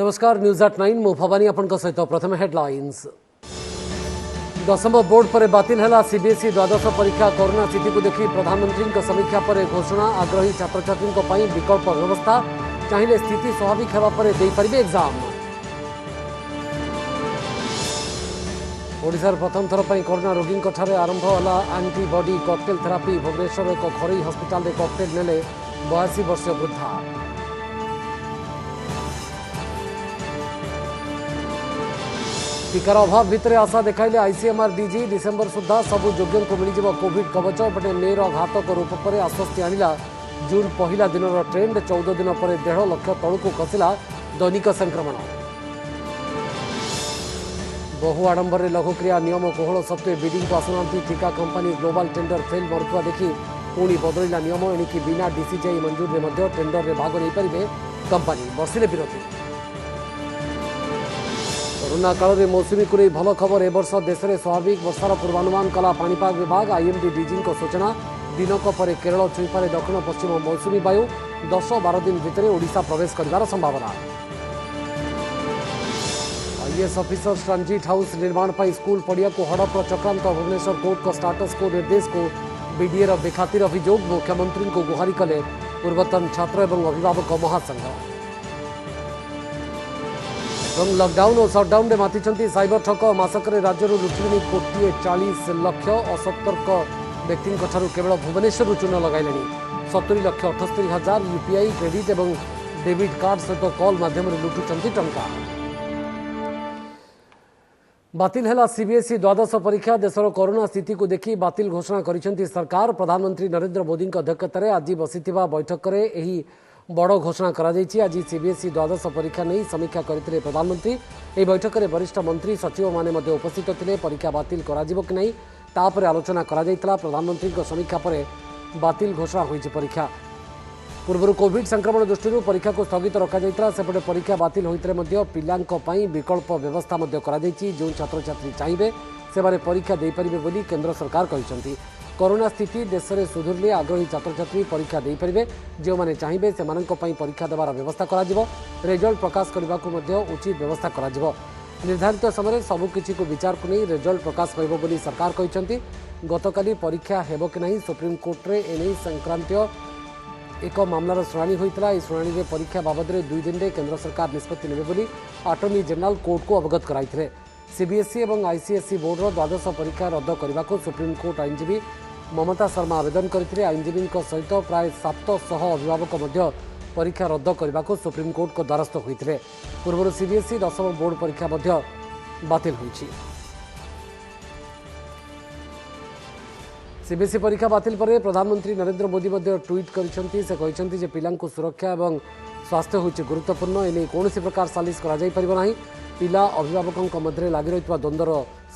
नमस्कार news at 9 मु भवानी आपण सहित प्रथम हेडलाइंस। दशम बोर्ड पर बातिल है सीबीएसई द्वादश परीक्षा कोरोना स्थिति को देखि प्रधानमंत्री समीक्षा पर घोषणा। आग्रही छात्र छात्री विकल्प व्यवस्था चाहिए स्थिति स्वाभाविक होगा दे पारे एग्जाम। ओडिशार प्रथम थर पर कोरोना रोगी आरंभ है एंटीबॉडी कॉकटेल थेरापी। भुवनेश्वर एक घरोई हस्पिटाल में कॉकटेल नेले 82 वर्षीय वृद्धा। टीकार अभाव भितर आशा देखाइले आईसीएमआर डीजी। डिसेम्बर सुधा सबु योग्यों को मिल कोविड कवच। बटे मेर घातक रूप पर आश्वस्ति आणिला जून पहला दिन ट्रेंड। 14 दिन पर 1.5 लाख तलू खसला दैनिक संक्रमण। बहु आडंबर लघुक्रिया नियम कोहल सत्वे बिडिंग को आसुना टीका कंपनी ग्लोबल टेंडर फेल मरुवा देखि पुणी बदलिला नियम। एणिकी बिना डीसीजीआई मंजूर में टेंडर में भाग नहीं पारे कंपनी। बसिले विरोधी। कोरोना काल में मौसुमी को भल खबर। एवर्ष देश में स्वाभाविक वर्षार पूर्वानुमान कला पाणीपाग विभाग। आईएमडी डीजी सूचना दिनक पर केरल छुईपारे दक्षिण पश्चिम मौसुमी वायु। 10-12 दिन भितर ओडिशा प्रवेश कर संभावना। आईएएस ऑफिसर्स ट्रांजिट हाउस निर्माण पर स्कूल पड़िया को हड़प चक्रांत। भुवनेश्वर कोर्ट का स्टाटस को निर्देश को बीडीए बेखातिर अभियोग। मुख्यमंत्री को गुहारी कले पूर्वतन छात्र एवं अभिभावक महासंघ। लॉकडाउन और सटडाउन में माति साइबर ठक। मासक राज्य लुटिले 1,40,00,000। असतर्क व्यक्ति केवल भुवनेश्वर चून लगाइले 70,78,000 यूपीआई क्रेडिट और डेबिट कार्ड सहित कॉल माध्यम लुटुंट टंका। बातिल है सीबीएसई द्वादश परीक्षा। देशर कोरोना स्थिति को देखि बातिल घोषणा करिसेंती सरकार। प्रधानमंत्री नरेंद्र मोदी अध्यक्षता में आज बसिथिबा बैठक में यही बड़ घोषणा करा जायछि। आज सीबीएसई द्वादश परीक्षा नहीं समीक्षा करथिले प्रधानमंत्री। एही बैठक में वरिष्ठ मंत्री सचिव माने मध्ये उपस्थित थिले। परीक्षा बातिल करा जिवो कि नहीं तापर आलोचना करा जायतिला। प्रधानमंत्री समीक्षा पर बातिल घोषणा होईछि परीक्षा। पूर्व कोविड संक्रमण दृष्टि परीक्षा को स्थगित रखा जायतिला। सेपटे परीक्षा बातिल होइतरे मध्ये पिलांक पई विकल्प व्यवस्था मध्ये करा जायछि। जो छात्र छात्री चाहिए से परीक्षा दे पारिबे बोली केंद्र सरकार कहिसंती। कोरोना स्थिति देश में सुधुरले आग्रही छात्र छात्री परीक्षा दे पारिबे। जो माने चाहिए से परीक्षा देवार व्यवस्था करा जिवो। रिजल्ट प्रकाश करने को उचित व्यवस्था करा जिवो। निर्धारित समय सबुकिछि को विचार को नहीं रिजल्ट प्रकाश पाइबो बोली सरकार कहिसंती। गतकाली परीक्षा हेबो कि नहीं सुप्रीम कोर्ट रे एने संक्रांत एक मामलार शुणाणी होइतला। इस शुणाणी में परीक्षा बाबद 2 दिन में केंद्र सरकार निष्पत्ति नेबे बोली अटॉर्नी जनरल कोर्ट को अवगत कराइथिले। सीबीएसई और आईसीएसई बोर्डर द्वादश परीक्षा रद्द करने को सुप्रीम कोर्ट आईनजीवी ममता शर्मा आवेदन करथिले। आईनजीवी सहित प्राय 700 अभिभावक मध्य परीक्षा रद्द करने को सुप्रीम कोर्ट को द्वारस्थ होइथिले। पूर्व सीबीएसई दशम बोर्ड परीक्षा मध्य बातिल होइछि। सीबीएसई परीक्षा बातिल पर प्रधानमंत्री नरेंद्र मोदी ट्वीट करिसेंती। से कहिसेंती जे पिलांको सुरक्षा और स्वास्थ्य होइछि गुरुत्वपूर्ण। एने कौनसी प्रकार सालिश करा जाई परिबो नाही। पिला अभिभावकों मध्य लगी रही द्वंद्वर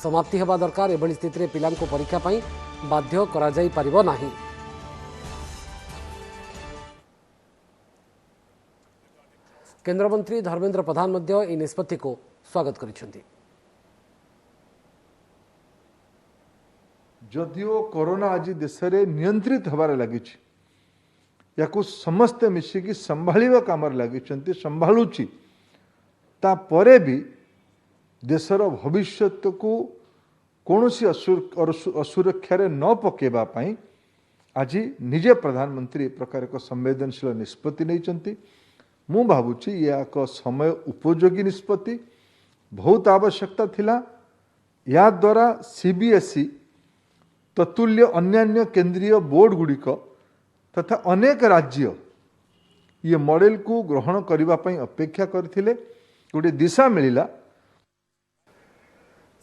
समाप्ति होगा दरकार। एभली स्थिति में पिलांको परीक्षा पाई बाध्य करा जाई परिबो नाही। केंद्र मंत्री धर्मेंद्र प्रधान ए निष्पत्ति को स्वागत करिसेंती। जदिओ कोरोना आज देश में नियंत्रित होबार लगी या समस्ते मिसिकी संभाळिबा कामर लगी संभाळुची तापरे भी देशर भविष्य को कौन सी असुरक्षा न पकेबा पाई आज निजे प्रधानमंत्री प्रकार एक संवेदनशील निष्पत्ति नहीं। मु भावुची यह एक समय उपयोगी निष्पत्ति बहुत आवश्यकता थिला। या द्वारा सीबीएसई ततुल्य अन्यान्य केंद्रीय बोर्ड गुड़िक तथा अनेक राज्य ये मॉडल को ग्रहण करने अपेक्षा करथिले। गोटे दिशा मिला।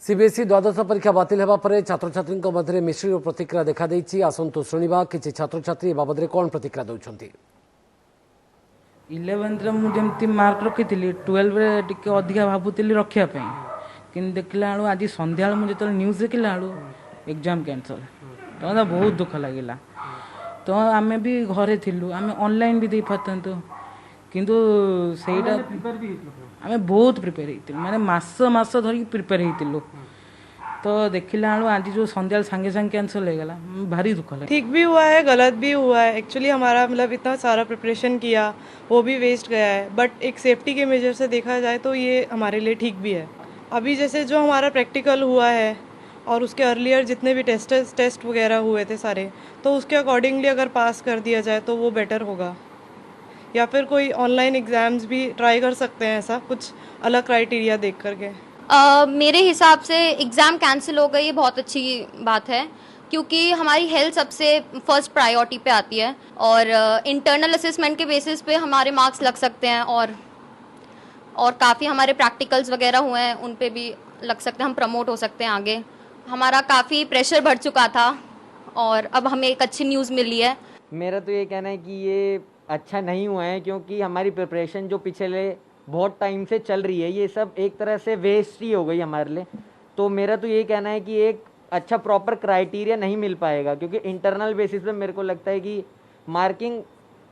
सीबीएसई द्वादश परीक्षा बातिल होगा पर छात्र छात्री मध्य मिश्र प्रतिक्रिया देखा देछि। आसंतु शुणिबा किछि छात्र छात्री बाबद कौन प्रतिक्रिया दउछंती। 11th रे मु जेमती मार्क रखिथिली 12 रे टिके अधिका भाबुतिली रखिया पई किन देखला आलु आज संध्या मु जतल न्यूज़ देखला आलु एग्जाम कैंसल तो बहुत दुख लगिला। तो आमे भी घरे थिलु आमे ऑनलाइन भी दे पातंतो किंतु सेटा आमे बहुत प्रिपेयर हेतिलु माने मास धरि प्रिपेयर हेतिलु तो देखिला आज जो संध्या सांगे सांगे कैंसल हो गला भारी दुख लगे। ठीक भी हुआ है, गलत भी हुआ है। एक्चुअली हमारा मतलब इतना सारा प्रिपरेशन किया वो भी वेस्ट गया है, बट एक सेफ्टी के मेजर से देखा जाए तो ये हमारे लिए ठीक भी है। अभी जैसे जो हमारा प्रैक्टिकल हुआ है और उसके अर्लियर जितने भी टेस्ट वगैरह हुए थे सारे, तो उसके अकॉर्डिंगली अगर पास कर दिया जाए तो वो बेटर होगा, या फिर कोई ऑनलाइन एग्जाम्स भी ट्राई कर सकते हैं, ऐसा कुछ अलग क्राइटेरिया देख करके। मेरे हिसाब से एग्ज़ाम कैंसिल हो गई, ये बहुत अच्छी बात है, क्योंकि हमारी हेल्थ सबसे फर्स्ट प्रायोरिटी पे आती है और इंटरनल असेसमेंट के बेसिस पे हमारे मार्क्स लग सकते हैं और काफ़ी हमारे प्रैक्टिकल्स वगैरह हुए हैं उन पे भी लग सकते हैं, हम प्रमोट हो सकते हैं आगे। हमारा काफ़ी प्रेशर बढ़ चुका था और अब हमें एक अच्छी न्यूज़ मिली है। मेरा तो ये कहना है कि ये अच्छा नहीं हुआ है, क्योंकि हमारी प्रिपरेशन जो पिछले बहुत टाइम से चल रही है ये सब एक तरह से वेस्ट ही हो गई हमारे लिए। तो मेरा तो ये कहना है कि एक अच्छा प्रॉपर क्राइटेरिया नहीं मिल पाएगा, क्योंकि इंटरनल बेसिस पे मेरे को लगता है कि मार्किंग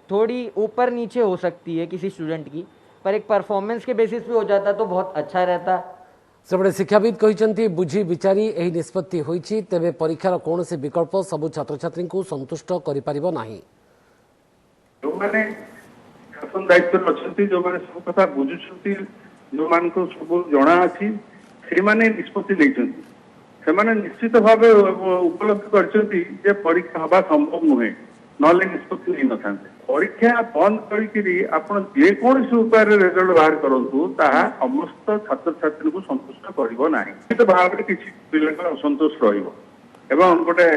थोड़ी ऊपर नीचे हो सकती है किसी स्टूडेंट की, पर एक परफॉर्मेंस के बेसिस पे हो जाता तो बहुत अच्छा रहता। सेपटे शिक्षाविद कहते बुझी विचारी एही निष्पत्ति होईछि, तेबे परीक्षार कौनसी विकल्प सबु छात्र छात्री को संतुष्ट करि परिबो नाही। जो माने शासन दायित्व अच्छी, जो माने सब कथा बुझुछंती, जो मान को सब जणा अछि, से माने निष्पत्ति लेछंती, से माने निश्चित भाव उपलब्ध करछंती जे परीक्षा हवा संभव नुहे, नले निष्पत्ति नहीं नथांते। परीक्षा बंद करी आपण जे कोनसी उपाय रिजल्ट बाहर करंतु ताहा समस्त छात्र छात्री को संतुष्ट करिवो नाही। निश्चित भाव में किछि पिलांका असंतोष रहिवो एवं गोटे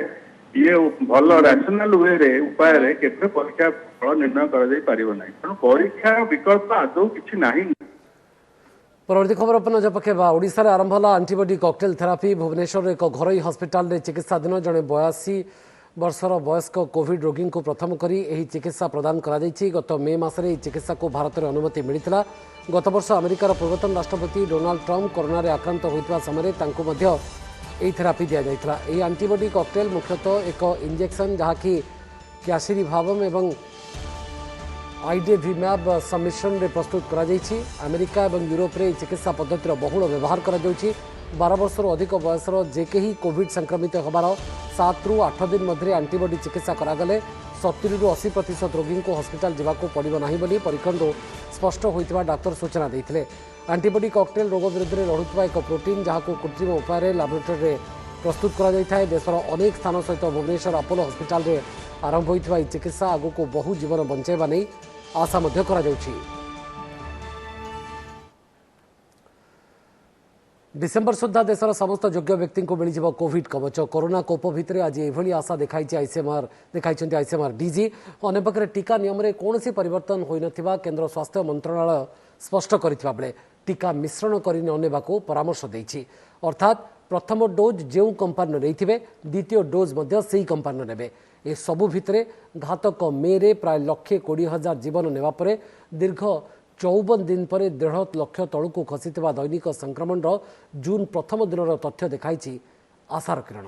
ये भल रैशनल वे रे उपाय रे केते परीक्षा फल निर्णय करा जाई परिबो नाही, तेणु परीक्षा विकल्प आदौ किछि नाही। परवर्ती खबर अपन नजर पकेबा। ओडिशा रे आरंभ होला एंटीबॉडी कॉकटेल थेरापी। भुवनेश्वर एक घरोई हस्पिटाल रे चिकित्साधीन जड़े 82 वर्षर वयस्क कोविड रोगी को प्रथम करी एही चिकित्सा प्रदान करा जायछि। गत मे मासरे एही चिकित्सा को भारत रे अनुमति मिलिथिला। गत वर्ष अमेरिकार पूर्वतन राष्ट्रपति डोनाल्ड ट्रम्प कोरोना रे आक्रांत होइतबा समय तांको मध्य एही थेरापी दिया जायथिला। एही एंटीबॉडी कॉकटेल मुख्यतः एक इंजेक्शन जहाँकि क्यासिरिभावम एवं आईडेविमैब सम्मिश्रण रे प्रस्तुत करा जायछि। अमेरिका एवं यूरोप रे चिकित्सा पद्धतिर बहुल व्यवहार करा जाउछि। 12 वर्ष अधिक बयसर जेके ही कोविड संक्रमित होबार 7 रु 8 दिन मध्य एंटीबॉडी चिकित्सा करागले 70 रु 80% रोगी को हस्पिटाल जावाको पड़िबो नाही बोली परीक्षण स्पष्ट होइतबा डाक्टर सूचना देथिले। एंटीबॉडी कॉकटेल रोग विरुद्ध रे लढुतबा एक प्रोटीन जहाको कृत्रिम उपाय रे लैबोरेटरी रे प्रस्तुत करा जायथाय। देशर अनेक स्थान सहित भुवनेश्वर अपोलो हस्पिटाल रे आरंभ होइतबा चिकित्सा आगो को बहु जीवन बंचाइबा नै आशा मध्य करा जाउछि। डिसेम्बर सुधा देशर समस्त योग्य व्यक्ति को मिल कोविड कवच। कोरोना कोप भितर आज यही आशा देखाई आईसीएमआर डीजी। अन्यपक्षे टीका नियम में कौन परिवर्तन हो न केन्द्र स्वास्थ्य मंत्रणालय स्पष्ट करथिबा बेले टीका मिश्रण कर को परामर्श देछि। अर्थात प्रथम डोज जो कंपानी नहीं द्वितीय डोज से कंपानी नेबे। ए सबु भितरे घातक मे रे प्राय 1,20,000 जीवन नेवा परे दीर्घ 54 दिन पर 1.5 लाख तलू खसीथिबा दैनिक संक्रमण जून प्रथम दिन तथ्य देखाई आशार किरण।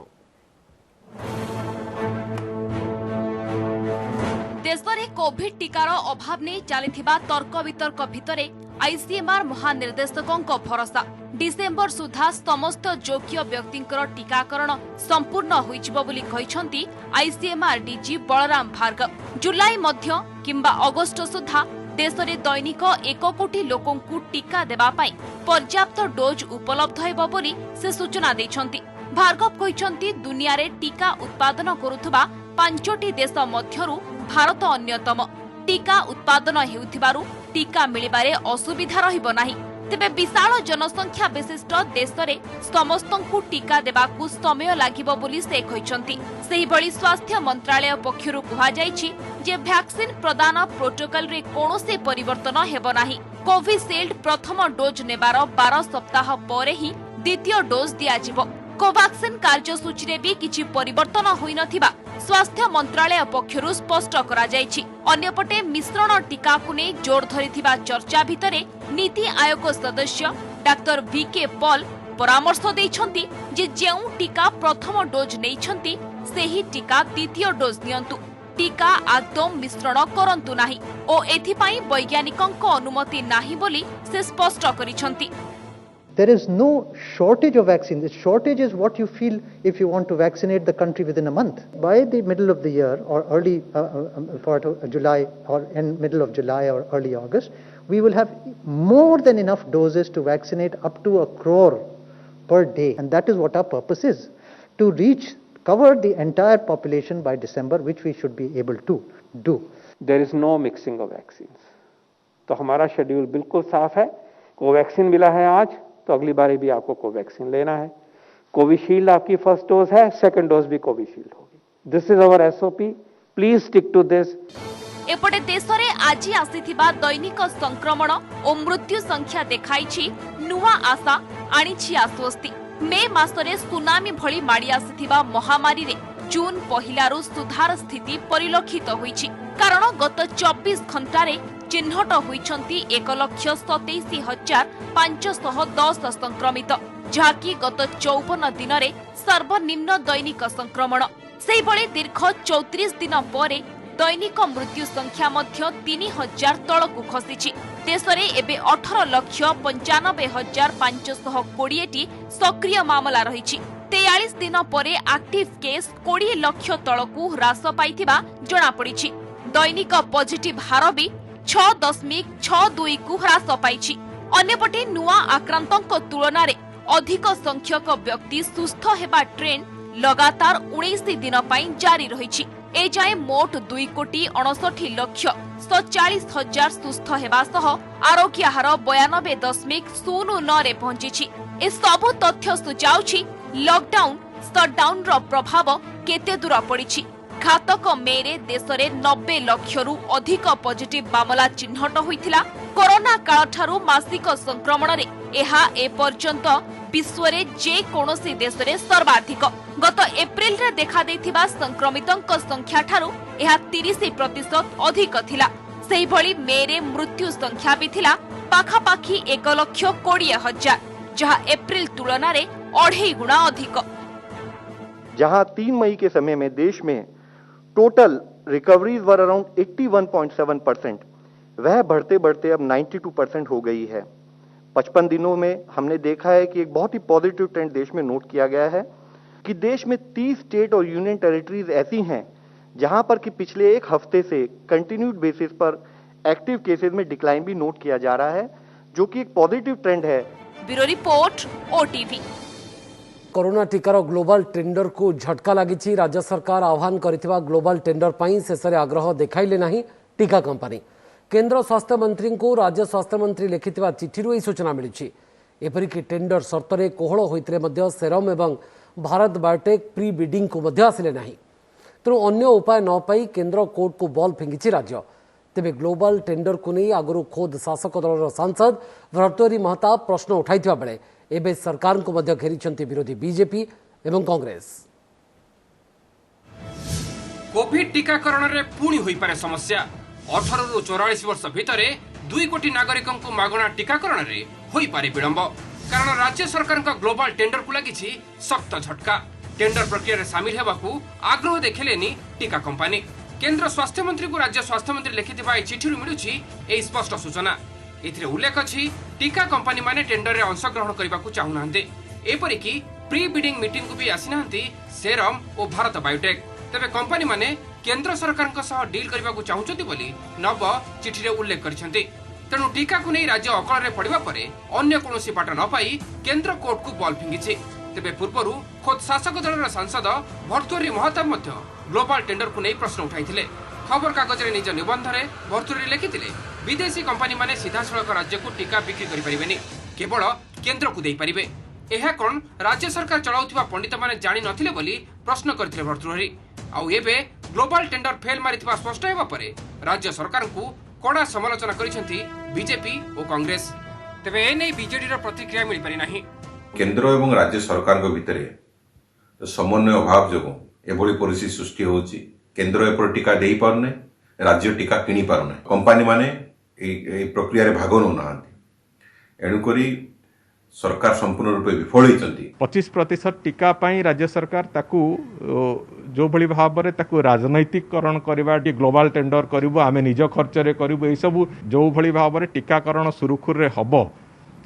देश में कोविड टीकार अभाव नहीं चलता तर्क वितर्क भितर आईसीएमआर महानिर्देशकों भरोसा डिसेम्बर सुधा समस्त योग्य व्यक्ति टीकाकरण संपूर्ण होती आईसीएमआर डीजी बलराम भार्गव। जुलाई मध्य किंबा अगस्त सुधा देश में दैनिक 1 कोटी लोकों टीका देवा पर्याप्त डोज उपलब्ध हेबो बोली से सूचना देछंती। भार्गव कहते दुनिया रे टीका उत्पादन करुथबा 5टी देश मध्यरु भारत अन्यतम। टीका उत्पादन हेउथिबारु टीका मिलिबारे असुविधा रहिबो नाही। तेबे विशाल जनसंख्या विशिष्ट देश में समस्तंकु टीका देबाकु समय लागिबो बोली से कहछंती। सेही भली स्वास्थ्य मंत्रालय पक्षरु कुहा जायछि जे वैक्सीन प्रदान प्रोटोकॉल रे कोनोसे परिवर्तन हेबो नाही। कोविशील्ड प्रथम डोज नेबार 12 सप्ताह परे ही द्वितीय डोज दियाजिबो। कोवैक्सीन कार्यसूची रे भी किछि परिवर्तन होई नथिबा स्वास्थ्य मंत्रालय पक्षरु स्पष्ट करा जायछि। अन्यपटे मिश्रण टीका को नै जोर धरिथिबा चर्चा भितरे नीति आयोग सदस्य डाक्टर वीके पॉल परामर्श दैछंती जे जेउ टीका प्रथम डोज नैछंती सेही टीका द्वितीय डोज नियंतु। टीका आदौ मिश्रण करंतु नाही ओ एथिपाई वैज्ञानिकंक अनुमति नाही बोली से स्पष्ट करिछंती। There is no shortage of vaccine. The shortage is what you feel if you want to vaccinate the country within a month. By the middle of the year or early July or in middle of July or early August, we will have more than enough doses to vaccinate up to 1 crore per day. And that is what our purpose is, to cover the entire population by December, which we should be able to do. There is no mixing of vaccines. तो हमारा schedule बिल्कुल साफ है. Covaxin मिला है आज, तो अगली बार भी आपको कोवैक्सीन लेना है. कोविशील्ड आपकी फर्स्ट डोज है, सेकंड डोज भी कोविशील्ड होगी. This is our SOP. Please stick to this. एपटे देश में आज आसीथिबा दैनिक संक्रमण और मृत्यु संख्या देखाइछि नुआ आशा आनिछि आश्वस्ति. मे मासरे सुनामी भली माड़ी आसीथिबा महामारी रे जून पहिलारू सुधार स्थिति परिलक्षित होईछि. कारण गत 24 घंटारे चिन्हट होइछंती 1,27,510 संक्रमित, जहाँकि गत 54 दिन में सर्वनिम्न दैनिक संक्रमण. सेहिभଳି दीर्घ 34 दिन पर दैनिक मृत्यु संख्या मध्य 3,000 तलकू खसीछि. देश में एबे 18,95,520 सक्रिय मामला रही. 43 दिन पर एक्टिव केस 20 लाख तलकू ह्रास पाइथिबा जणा पड़िछि. दैनिक पॉजिटिव हार भी 6.62 को ह्रास पाइछि. अन्यपटे नुआ आक्रांतक तुलन में अधिक संख्यक व्यक्ति सुस्थ हेबा ट्रेंड लगातार 19 दिन पई जारी रहिछि. एजाए मोट 2,59,40,40,000 सुस्थ हेबा सह आरोग्य हार 92.09 रे पहुंचिछि. ए सबु तथ्य सुझाउछि लॉकडाउन शटडाउन रो प्रभाव केते दूर पड़िछि. घातक मे रे देश में 90 लक्षरू अधिक पॉजिटिव मामला चिन्हट होइथिला. कोरोना काल ठारू मासिक संक्रमण रे एहा ए पर्यंत विश्व रे जे कोनोसी देश रे सर्वाधिक. गत एप्रिल रे देखा देथिबा संक्रमितक संख्या ठारू एहा 30% अधिक थिला. सेहि भली मे रे मृत्यु संख्या भी थिला पाखापाखी 1,20,000, जहां एप्रिल तुलना रे 2.5 गुणा अधिक. जहां 3 मई के समय में देश में टोटल रिकवरीज वर अराउंड 81.7%, वह बढ़ते बढ़ते अब 92% हो गई है. 55 दिनों में हमने देखा है कि एक बहुत ही पॉजिटिव ट्रेंड देश में नोट किया गया है कि देश में 30 स्टेट और यूनियन टेरिटरीज ऐसी हैं जहां पर कि पिछले एक हफ्ते से कंटिन्यूड बेसिस पर एक्टिव केसेस में डिक्लाइन भी नोट किया जा रहा है, जो कि एक पॉजिटिव ट्रेंड है. Bureau report OTV. कोरोना टीकार ग्लोबल टेंडर को झटका लगी. राज्य सरकार आह्वान करथिबा ग्लोबल टेंडर पर शेष में आग्रह देखाइले नहीं टीका कंपनी. केंद्र स्वास्थ्य मंत्री को राज्य स्वास्थ्य मंत्री लिखिथिबा चिठी यह सूचना मिली. एपरिक टेंडर शर्त में कोहल होते सेरम एवं भारत बायोटेक प्री बिडिंग को आसिले नहीं. तेणु अन्य उपाय न पाई केंद्र कोर्ट को बॉल फिंगी राज्य. तेबे ग्लोबल टेंडर को नहीं आगु खोद शासक दल सांसद भर्तृहरि महताब प्रश्न उठाई बेले एबे सरकार को घेरी विरोधी बीजेपी एवं कांग्रेस. कोविड टीकाकरण रे पुणी होई पारे समस्या. 18 रु 44 वर्ष भितर 2 कोटी नागरिकों को मागणा टीकाकरण रे होई पारे विलंब. कारण राज्य सरकार का ग्लोबल टेंडर को लगी सख्त झटका. टेंडर प्रक्रिया रे शामिल हेबाकू आग्रह देखलेनी टीका कंपनी. केंद्र स्वास्थ्य मंत्री को राज्य स्वास्थ्य मंत्री लिखिथिबा चिठी मिलुछि एई स्पष्ट सूचना. एथिरे उल्लेख अछि टीका कंपनी माने टेंडर रे अंशग्रहण करबाकू चाहू नाहंते. एपरिकी प्री बिडिंग मीटिंग को भी आसी नाहंती सेरम और भारत बायोटेक. तेबे कंपनी माने केंद्र सरकार का सह डील करबाकू चाहूछथि बोली नव चिठी रे उल्लेख करछथि. तेणु टीका को नहीं राज्य अकल रे पड़िबा परे अन्य कोनोसी बाट न पाई केंद्र कोर्ट को बॉल फिंगिछि. तेबे पूर्वरु खोद शासक दलर सांसद भर्तृहरि महताब मध्य ग्लोबल टेंडर को नहीं प्रश्न उठाइथिले. खबर कागज रे निज निबंध रे भर्तृहरि लिखिथिले विदेशी कंपनी माने सीधासलख राज्य को टीका बिक्री करि परिबेनी, केवल केंद्र को देई परिबे. एहा कोन राज्य सरकार चलाउथिबा पंडित माने जानि नथिले बोली प्रश्न करथिले भर्तृहरि. आउ एबे ग्लोबल टेंडर फेल मारिथिबा स्पष्ट हेबा परे राज्य सरकार को कड़ा समालोचना करिसेंती बीजेपी और कांग्रेस. तेबे ए नै बीजेडी रो प्रतिक्रिया मिल पारि नाही. केंद्र एवं राज्य सरकार भितर समन्वय अभाव जो एभली परिस्थिति सृष्टि होची. केंद्र एपर टीका दे पारने, राज्य टीका किनी पारने. कंपनी माने ए प्रक्रिया रे भाग न नाहंती. एणुकरी सरकार संपूर्ण रूपे विफल होइचंती. 25% टीका पाई राज्य सरकार ताकू जो भली भाव में ताकू राजनैतिकरण करवा ग्लोबल टेंडर करूँ आम निज खर्च रे करूँ ये सब जो भली भाव में टीकाकरण सुरुखुर रे हबो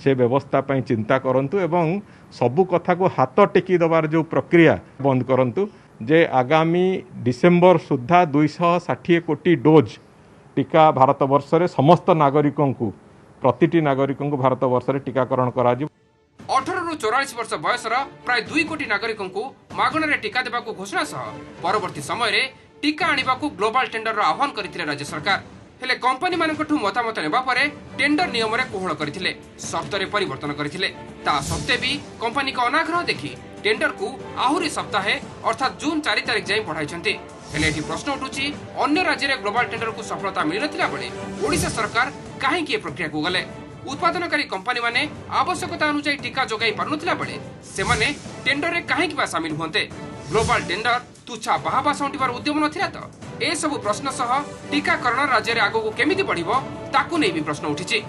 से व्यवस्था पर चिंता करंतु एवं सबु कथा को हाथ टेकी दबार जो प्रक्रिया बंद करंतु जे आगामी डिसेम्बर सुधा 260 कोटी डोज टीका भारत वर्ष रे समस्त नागरिकों को प्रतिटी नागरिकों को भारत वर्ष रे टीकाकरण करा 18 रु 44 वर्ष बयसर प्राय 2 कोटी नागरिकों को मागणारे टीका देवा घोषणा सह परवर्ती समय रे टीका आनिबा ग्लोबल टेंडर आह्वान करथिले राज्य सरकार। हेले कंपनी मानकठु मतामत नेबा परे टेंडर नियम रे कोहळ करथिले, शर्त रे परिवर्तन करथिले। ता सत्ते भी कंपनी का अनाग्रह देखि टेंडर को आहुरी सप्ताहे अर्थात जून 4 तारिख जाई बढ़ाइछन्ति। हेले एठी प्रश्न उठुछि अन्य राज्य रे ग्लोबल टेंडर को सफलता मिल नथिला बेले ओडिशा सरकार काहे की प्रक्रिया को गले। उत्पादनकारी कंपनी माने आवश्यकता अनुसार टीका जोगाई पारुनथिला बेले सेमाने टेंडर रे काहे की शामिल होंते। ग्लोबल टेंडर तुच्छा बाहाबा सौंटिबार उद्यम नथिला त ए सब प्रश्न सह टीकाकरण राज्य रे आगो को केमिति बढ़िबो ताकू नै भी प्रश्न उठिछि।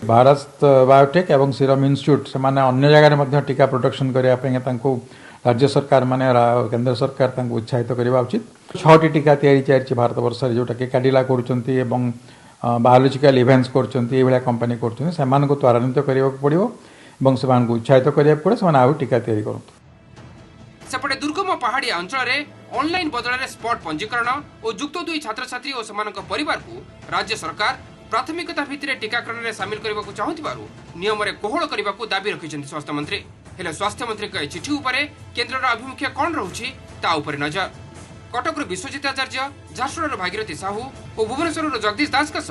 भारत बायोटेक एवं सीरम इंस्टीट्यूट से माने अन्य जगह में टीका प्रोडक्शन करिया पे तांको राज्य सरकार माने केंद्र सरकार तांको उत्साहित करबा उचित। 6टी टीका तैयारी चारिछि भारत वर्ष रे जोटा के काडिला करूचंती एवं बायोलॉजिकल इवेंट्स करूचंती ए भलिया कंपनी करूचंती सेमान को त्वरान्वित करबा पड़िबो एवं सेमान को उत्साहित करिया पड़े सेमान आउ टीका तैयारी करंतु। सेपटे दुर्गम पहाड़िया अंचल रे ऑनलाइन बदल रे स्पॉट पंजीकरण और युक्त 2 छात्र छात्री और सेमानक परिवार को राज्य सरकार प्राथमिकता भित्तिरे टीकाकरण रे शामिल करबा को चाहुथिबारु नियम रे कोहळ करबा को दाबी रखिछन्ति स्वास्थ्य मंत्री। हेले स्वास्थ्य मंत्री के चिठी उपरे केंद्रर अभिमुख्य कोन रहउछि ता उपरे नजर। कटक विश्वजित आचार्य, झारसुगुड़ा भागीरथी साहू और भुवनेश्वर जगदीश दास का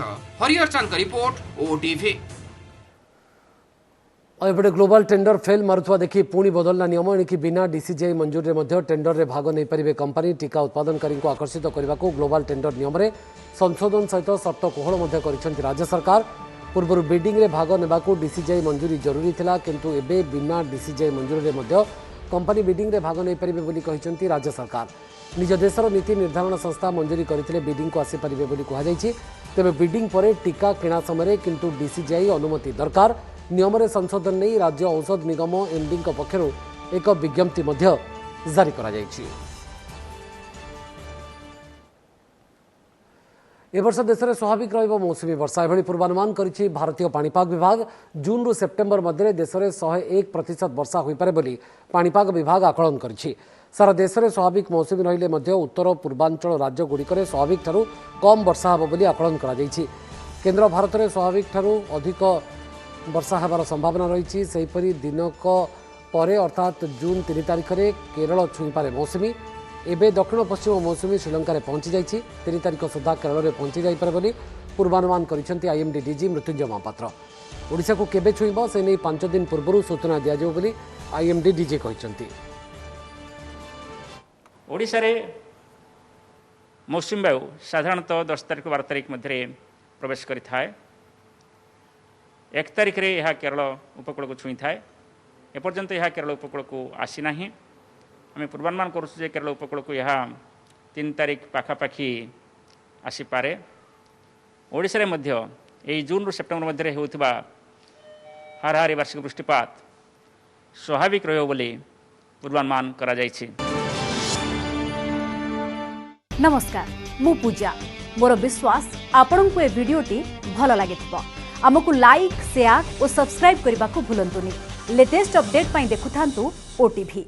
हरिहर चांद का रिपोर्ट ओटीवी। एपटे ग्लोबल टेंडर फेल मारुवा देखि पुणी बदलना नियम एणिकी बिना डीसीजीआई मंजूरी रे टेंडर रे भाग नहीं पारे कंपनी। टीका उत्पादनकारी को आकर्षित करने को ग्लोबल टेंडर नियम रे संशोधन सहित शर्त कोहଳ करिसेंति राज्य सरकार। पूर्व बिडिंग रे भाग नेबा को डीसीजीआई मंजूरी जरूरी थिला, किंतु एबे बिना डीसीजीआई मंजूरी रे कंपनी बिडिंग रे भाग नहीं पारे बोली कहिसेंति राज्य सरकार। निज देशर नीति निर्धारण संस्था मंजूरी करथिले बिडिंग को आसी पारिबे बोली कहा जायछि। तेबे बिडिंग परे टीका किणा समय किंतु डीसीजीआई अनुमति दरकार। नियम रे संशोधन नहीं राज्य औषध निगम एमडी पक्षर एक विज्ञप्ति जारी करा जायछि। ए वर्ष देश में स्वाभाविक रहिबो मौसुमी वर्षा एभली पूर्वानुमान करिछि भारतीय पाणीपाग विभाग। जून रु सेप्टेम्बर मध्य देश में 101% वर्षा होई पारे बोली पाणीपाग विभाग आकलन करिछि। सारा देश में स्वाभाविक मौसुमी रहिले मध्य उत्तर पूर्वांचल राज्य गुड़िकर स्वाभाविक ठारू कम वर्षा होब बोली आकलन करा जायछि। केंद्र भारत में स्वाभाविक ठारू अधिक वर्षा होबार संभावना रही। सेहीपरि दिनक परे अर्थात जून 3 तारिख में केरल छुई पारे मौसुमी। एबे दक्षिण पश्चिम मौसुमी श्रीलंका रे पहुंची जाइछि। 3 तारिख सुधा केरल में पहुंची जाई पारे बोली पूर्वानुमान करिसेंति आईएमडी डीजी मृत्युंजय महापात्र। ओडिशा को केबे छुईबो से नै 5 दिन पूर्व सूचना दिया जाउ बोली आईएमडी डीजी कहिसेंति। ओडिशा रे मौसुमी वायु साधारणतः 10 तारिख 12 तारिख मध्य प्रवेश करि थाए। 1 तारिख रे यह केरल उपकूल को छुई थाए। एपर्यंत यह केरल उपकूल को आसी नाही। आम पूर्वानुमान करूँ जे केरल उपकूल को यह 3 तारिख पाखापाखि आसी पारे। ओडिशा रे मध्य यही जून रु सेप्टेम्बर मध्य होउथिबा हाराहारी वार्षिक वृष्टिपात स्वाभाविक रहिबो बोली पूर्वानुमान करा जायछि। नमस्कार, मु पूजा। मोर विश्वास आपनकु ए वीडियोटी भल लागिथिबो। आमको लाइक, शेयर और सब्सक्राइब करने को भूलंतुनी। लेटेस्ट अपडेट पाई देखुथांतु ओटीवी।